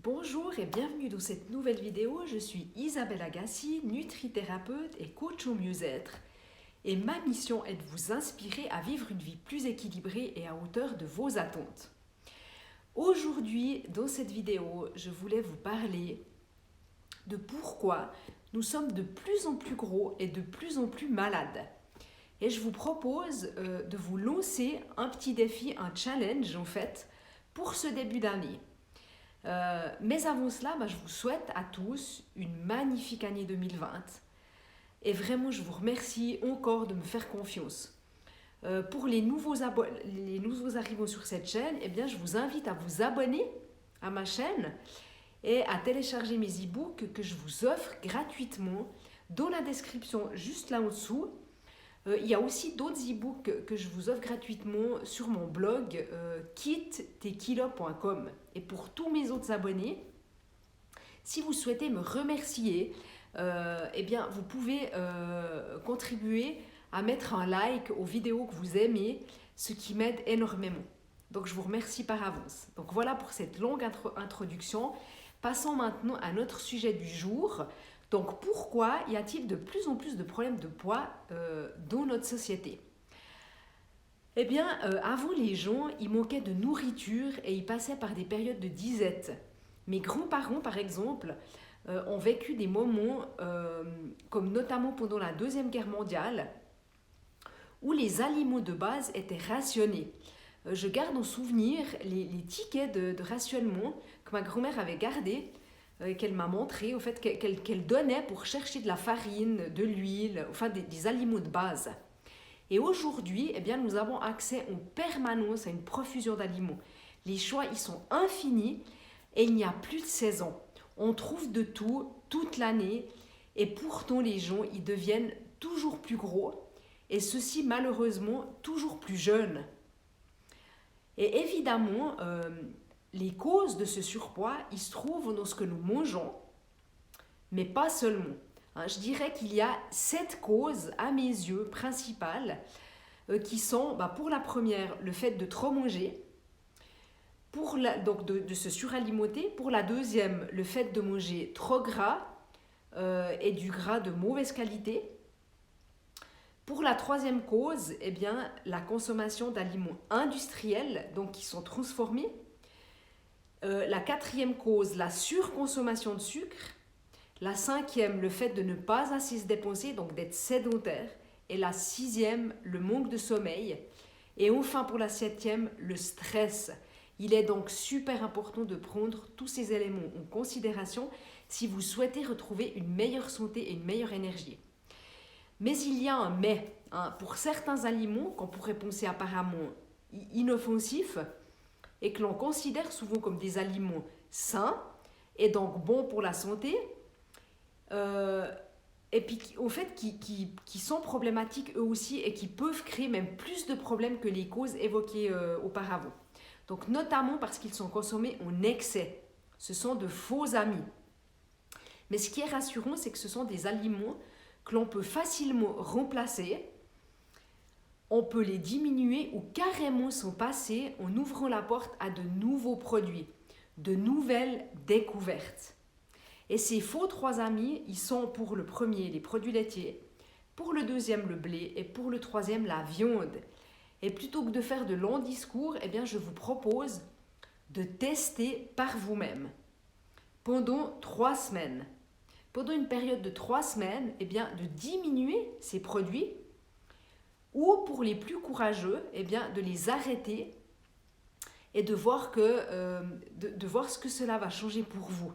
Bonjour et bienvenue dans cette nouvelle vidéo. Je suis Isabelle Agassi, nutrithérapeute et coach au mieux-être. Et ma mission est de vous inspirer à vivre une vie plus équilibrée et à hauteur de vos attentes. Aujourd'hui, dans cette vidéo, je voulais vous parler de pourquoi nous sommes de plus en plus gros et de plus en plus malades. Et je vous propose de vous lancer un petit défi, un challenge en fait, pour ce début d'année. Mais avant cela, je vous souhaite à tous une magnifique année 2020. Et vraiment, je vous remercie encore de me faire confiance. Pour les nouveaux arrivants sur cette chaîne, je vous invite à vous abonner à ma chaîne et à télécharger mes e-books que je vous offre gratuitement dans la description juste là en dessous. Il y a aussi d'autres e-books que je vous offre gratuitement sur mon blog kittekilo.com. Et pour tous mes autres abonnés, si vous souhaitez me remercier, vous pouvez contribuer à mettre un like aux vidéos que vous aimez, ce qui m'aide énormément. Donc je vous remercie par avance. Donc voilà pour cette longue introduction. Passons maintenant à notre sujet du jour. Donc pourquoi y a-t-il de plus en plus de problèmes de poids dans notre société ? Avant les gens, ils manquaient de nourriture et ils passaient par des périodes de disette. Mes grands-parents, par exemple, ont vécu des moments, comme notamment pendant la Deuxième Guerre mondiale, où les aliments de base étaient rationnés. Je garde en souvenir les tickets de rationnement que ma grand-mère avait gardés, qu'elle m'a montré, au fait, qu'elle donnait pour chercher de la farine, de l'huile, enfin des aliments de base. Et aujourd'hui, nous avons accès en permanence à une profusion d'aliments. Les choix, ils sont infinis et il n'y a plus de saison. On trouve de tout, toute l'année, et pourtant les gens, ils deviennent toujours plus gros, et ceux-ci, malheureusement, toujours plus jeunes. Et évidemment, les causes de ce surpoids, ils se trouvent dans ce que nous mangeons, mais pas seulement. Je dirais qu'il y a 7 causes, à mes yeux, principales, qui sont, pour la première, le fait de trop manger, de se suralimenter. Pour la deuxième, le fait de manger trop gras et du gras de mauvaise qualité. Pour la troisième cause, la consommation d'aliments industriels, donc qui sont transformés. La quatrième cause, la surconsommation de sucre. La cinquième, le fait de ne pas assez se dépenser, donc d'être sédentaire. Et la sixième, le manque de sommeil. Et enfin, pour la septième, le stress. Il est donc super important de prendre tous ces éléments en considération si vous souhaitez retrouver une meilleure santé et une meilleure énergie. Mais il y a un mais. Pour certains aliments qu'on pourrait penser apparemment inoffensifs et que l'on considère souvent comme des aliments sains et donc bons pour la santé, et puis au fait qui sont problématiques eux aussi et qui peuvent créer même plus de problèmes que les causes évoquées auparavant. Donc notamment parce qu'ils sont consommés en excès. Ce sont de faux amis. Mais ce qui est rassurant, c'est que ce sont des aliments que l'on peut facilement remplacer. On peut les diminuer ou carrément s'en passer en ouvrant la porte à de nouveaux produits, de nouvelles découvertes. Et ces faux 3 amis, ils sont pour le premier les produits laitiers, pour le deuxième le blé et pour le troisième la viande. Et plutôt que de faire de longs discours, je vous propose de tester par vous-même pendant 3 semaines. Pendant une période de 3 semaines, de diminuer ces produits ou pour les plus courageux, de les arrêter et de voir ce que cela va changer pour vous.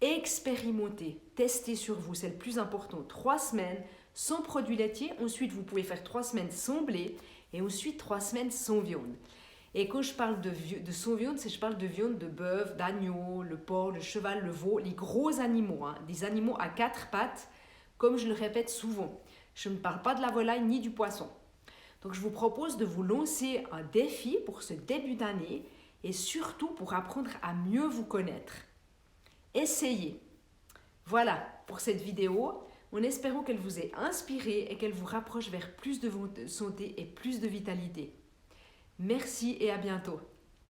Expérimentez, testez sur vous, c'est le plus important. 3 semaines sans produits laitiers, ensuite vous pouvez faire 3 semaines sans blé et ensuite 3 semaines sans viande. Et quand je parle de sans viande, je parle de viande de bœuf, d'agneau, le porc, le cheval, le veau, les gros animaux, des animaux à 4 pattes, comme je le répète souvent. Je ne parle pas de la volaille ni du poisson. Donc je vous propose de vous lancer un défi pour ce début d'année et surtout pour apprendre à mieux vous connaître. Essayez. Voilà pour cette vidéo, en espérant qu'elle vous ait inspiré et qu'elle vous rapproche vers plus de santé et plus de vitalité. Merci et à bientôt.